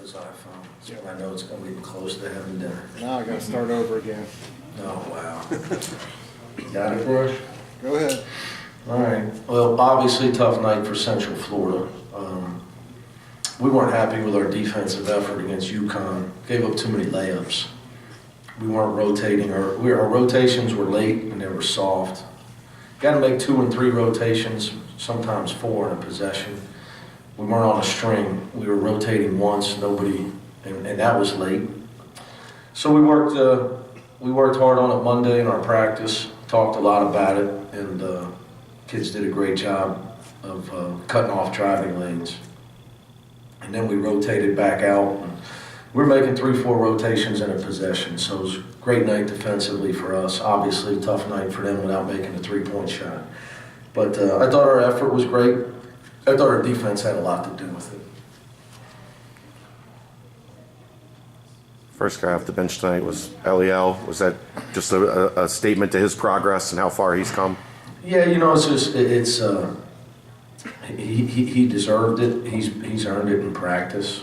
as I found. So I know it's going to be close to having dinner. Now I got to start over again. Oh, wow. Got it, Brush? Go ahead. All right. Well, obviously tough night for Central Florida. We weren't happy with our defensive effort against UConn. Gave up too many layups. We weren't rotating. Our rotations were late and they were soft. Got to make 2 and 3 rotations, sometimes 4 in a possession. We weren't on a string. We were rotating once, nobody, and that was late. So we worked hard on it Monday in our practice, talked a lot about it, and kids did a great job of cutting off driving lanes. And then we rotated back out. And we're making 3-4 rotations in a possession, so it was a great night defensively for us. Obviously, tough night for them without making a 3-point shot. But I thought our effort was great. I thought our defense had a lot to do with it. First guy off the bench tonight was Eliel. Was that just a statement to his progress and how far he's come? Yeah, you know, he deserved it. He's earned it in practice.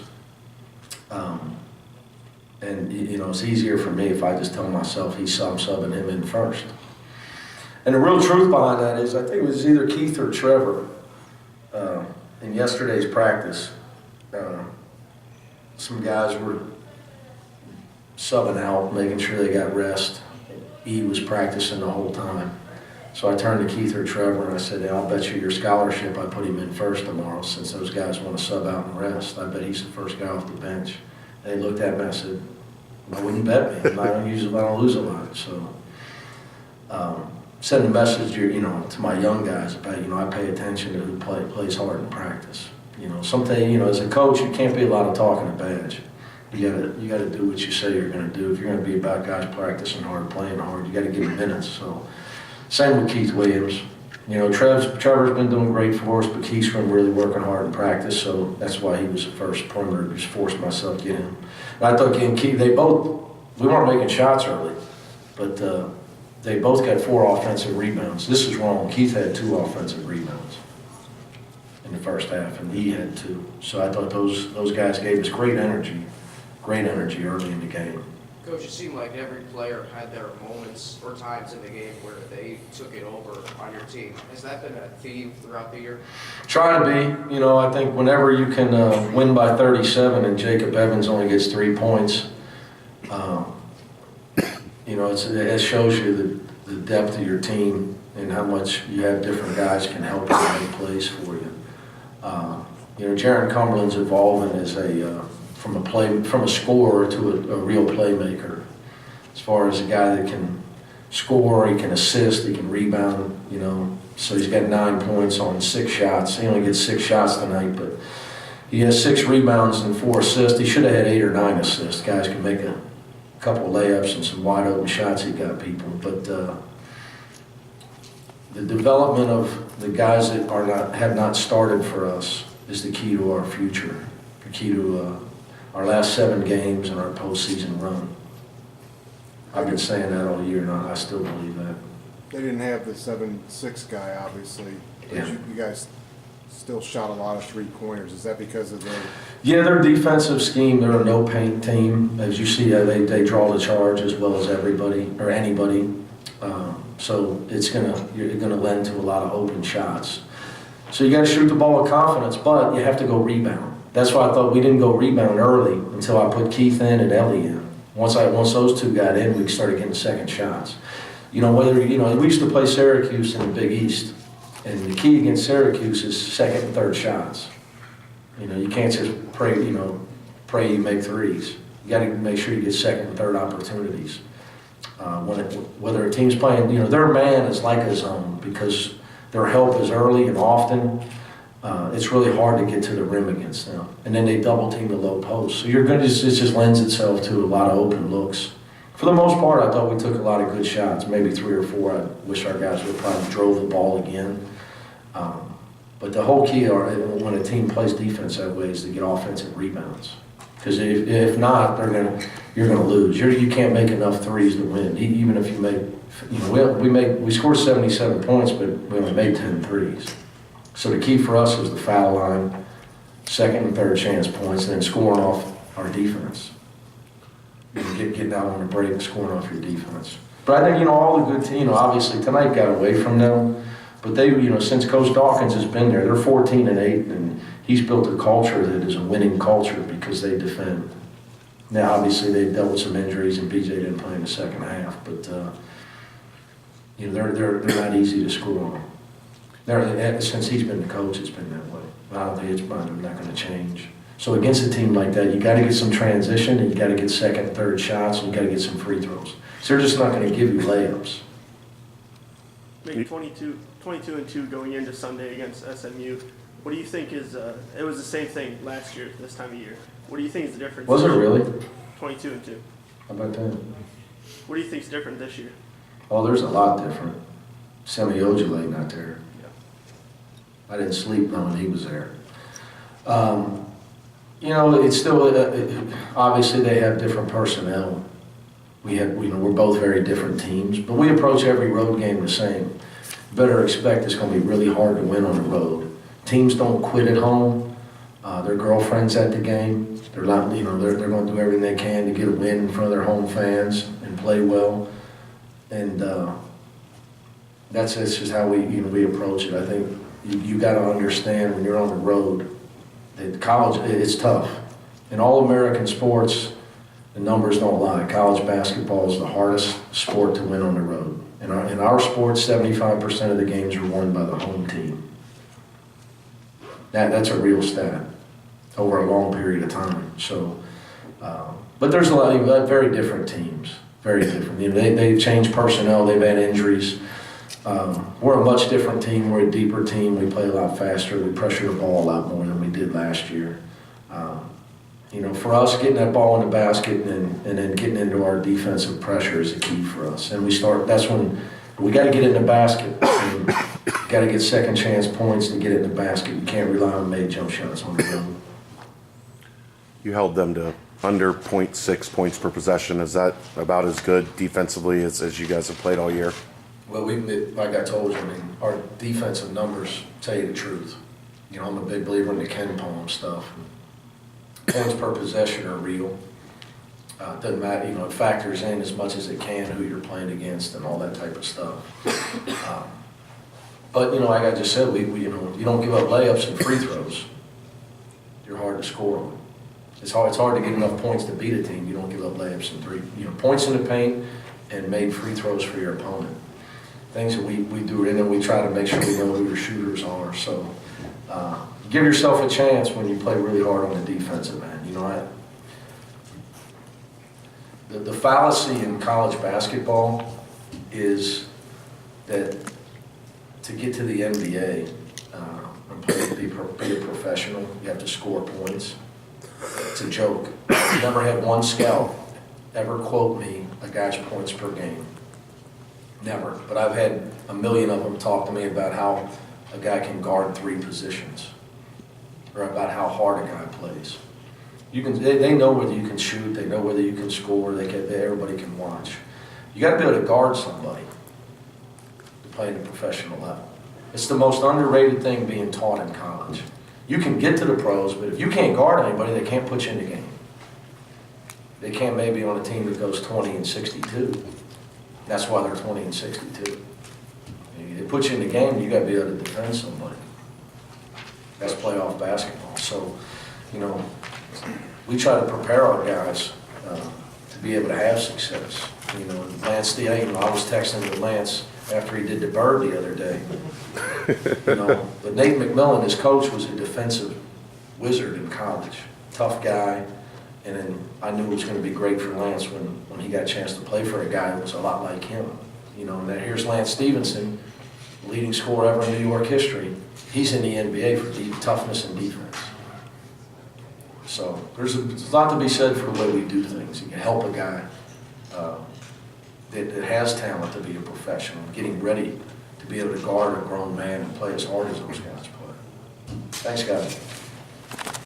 And you know, it's easier for me if I just tell myself I'm subbing him in first. And the real truth behind that is, I think it was either Keith or Trevor in yesterday's practice. Some guys were subbing out, making sure they got rest. E was practicing the whole time. So I turned to Keith or Trevor and I said, hey, I'll bet you your scholarship I put him in first tomorrow since those guys want to sub out and rest. I bet he's the first guy off the bench. And they looked at me and I said, I wouldn't bet me. I don't lose a lot. So send a message, you know, to my young guys about, you know, I pay attention to who plays hard in practice. You know, something, you know, as a coach, you can't be a lot of talking a badge. You gotta do what you say you're gonna do. If you're gonna be about guys practicing hard, playing hard, you gotta give them minutes. So same with Keith Williams. You know, Trevor's been doing great for us, but Keith's been really working hard in practice, so that's why he was the first perimeter. Just forced myself to get him. And I thought again, Keith, we weren't making shots early, but they both got 4 offensive rebounds. This is wrong. Keith had 2 offensive rebounds in the first half, and he had 2. So I thought those guys gave us great energy early in the game. Coach, it seemed like every player had their moments or times in the game where they took it over on your team. Has that been a theme throughout the year? Try to be. You know, I think whenever you can win by 37 and Jacob Evans only gets 3 points, you know, it shows you the depth of your team and how much you have different guys can help you make plays for you. You know, Jaron Cumberland's evolving as from a scorer to a real playmaker. As far as a guy that can score, he can assist, he can rebound, you know. So he's got 9 points on 6 shots. He only gets 6 shots tonight, but he has 6 rebounds and 4 assists. He should have had 8 or 9 assists. Guys can make a couple of layups and some wide open shots. He got people, but the development of the guys that have not started for us is the key to our future. The key to our last 7 games and our postseason run. I've been saying that all year, and I still believe that. They didn't have the 7-6 guy, obviously. Yeah. You guys still shot a lot of 3-pointers. Is that because of the... Yeah, their defensive scheme, they're a no-paint team. As you see, they draw the charge as well as everybody, or anybody. So you're gonna lend to a lot of open shots. So you gotta shoot the ball with confidence, but you have to go rebound. That's why I thought we didn't go rebound early until I put Keith in and Ellie in. Once those 2 got in, we started getting second shots. You know, we used to play Syracuse in the Big East, and the key against Syracuse is second and third shots. You know, you can't just pray you make threes. You got to make sure you get second and third opportunities. Whether a team's playing, you know, their man is like a zone because their help is early and often. It's really hard to get to the rim against them. And then they double team the low post. So it just lends itself to a lot of open looks. For the most part, I thought we took a lot of good shots, maybe 3 or 4. I wish our guys would probably drove the ball again. But the whole key when a team plays defense that way is to get offensive rebounds. Because if not, you're gonna lose. You can't make enough threes to win. Even if you make, you know, we scored 77 points, but we only made 10 threes. So the key for us was the foul line, second and third chance points, and then scoring off our defense. Getting out on the break and scoring off your defense. But I think, all the good teams, obviously tonight got away from them, but they, since Coach Dawkins has been there, they're 14-8, and he's built a culture that is a winning culture because they defend. Now, obviously, they dealt with some injuries, and BJ didn't play in the second half, but, they're not easy to score on. Since he's been the coach, it's been that way. I don't think it's not going to change. So against a team like that, you got to get some transition, and you got to get second, third shots, and you got to get some free throws. So they're just not going to give you layups. Maybe 22-2 going into Sunday against SMU. What do you think is? It was the same thing last year this time of year. What do you think is the difference? Was it really? 22-2. How about that? What do you think is different this year? Oh, there's a lot different. Semi Ojale not there. Yeah. I didn't sleep knowing he was there. It's still, obviously they have different personnel. We're both very different teams, but we approach every road game the same. You better expect it's going to be really hard to win on the road. Teams don't quit at home. Their girlfriends at the game. They're not, they're going to do everything they can to get a win in front of their home fans and play well. And that's just how we approach it. I think you got to understand when you're on the road that college, it's tough. In all American sports, the numbers don't lie. College basketball is the hardest sport to win on the road. In our sport, 75% of the games are won by the home team. That's a real stat over a long period of time. So, but there's a lot of very different teams. Very different. They've changed personnel. They've had injuries. We're a much different team. We're a deeper team. We play a lot faster. We pressure the ball a lot more than we did last year. For us, getting that ball in the basket and then getting into our defensive pressure is a key for us. And that's when we got to get in the basket. Got to get second chance points to get it in the basket. You can't rely on made jump shots on the road. You held them to under 0.6 points per possession. Is that about as good defensively as you guys have played all year? Well, like I told you, our defensive numbers tell you the truth. I'm a big believer in the Ken Palm stuff. Points per possession are real. Doesn't matter, it factors in as much as it can who you're playing against and all that type of stuff. But like I just said, you don't give up layups and free throws. You're hard to score on. It's hard to get enough points to beat a team. You don't give up layups and points in the paint and made free throws for your opponent. Things that we do, and then we try to make sure we know who your shooters are. So give yourself a chance when you play really hard on the defensive end. The fallacy in college basketball is that to get to the NBA and be a professional, you have to score points. It's a joke. I've never had one scout ever quote me a guy's points per game. Never. But I've had a million of them talk to me about how a guy can guard 3 positions or about how hard a guy plays. They know whether you can shoot, they know whether you can score, everybody can watch. You got to be able to guard somebody to play at a professional level. It's the most underrated thing being taught in college. You can get to the pros, but if you can't guard anybody, they can't put you in the game. They can't maybe on a team that goes 20-62. That's why they're 20-62. They put you in the game, you got to be able to defend somebody. That's playoff basketball. So, we try to prepare our guys to be able to have success. Lance Steele, I was texting with Lance after he did the bird the other day. But Nate McMillan, his coach, was a defensive wizard in college. Tough guy. And then I knew it was going to be great for Lance when he got a chance to play for a guy that was a lot like him. And then here's Lance Stevenson, leading scorer ever in New York history. He's in the NBA for toughness and defense. So there's a lot to be said for the way we do things. You can help a guy that has talent to be a professional, getting ready to be able to guard a grown man and play as hard as those guys play. Thanks, guys.